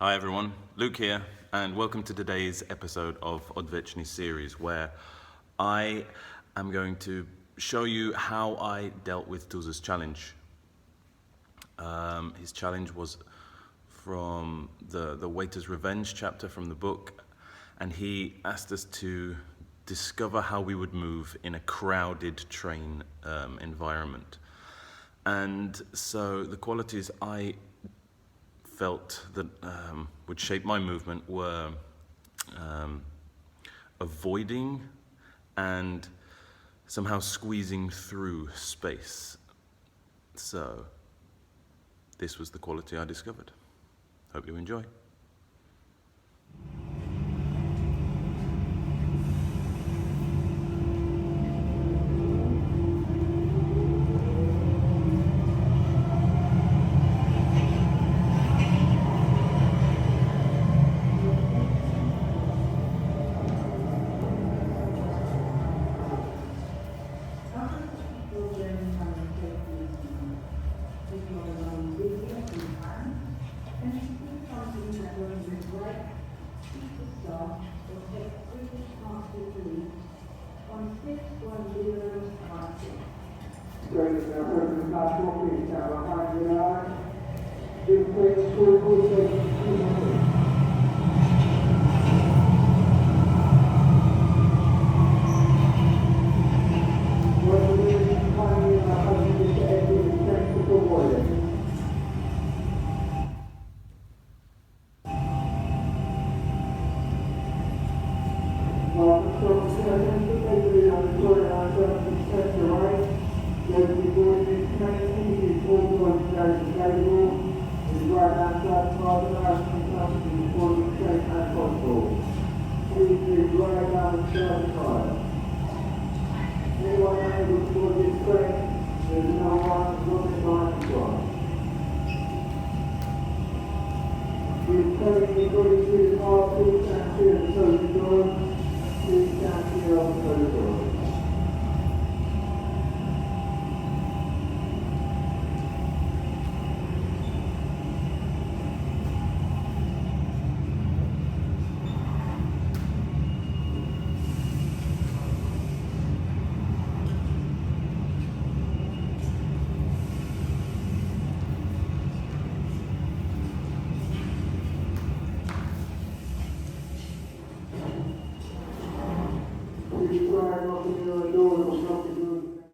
Hi everyone, Luke here, and welcome to today's episode of ODVEČNI series, where I am going to show you how I dealt with Tuza's challenge. His challenge was from the Waiter's Revenge chapter from the book, and he asked us to discover how we would move in a crowded train environment. And so the qualities I felt that would shape my movement were avoiding and somehow squeezing through space. So this was the quality I discovered. Hope you enjoy. Please stand clear of the corridor.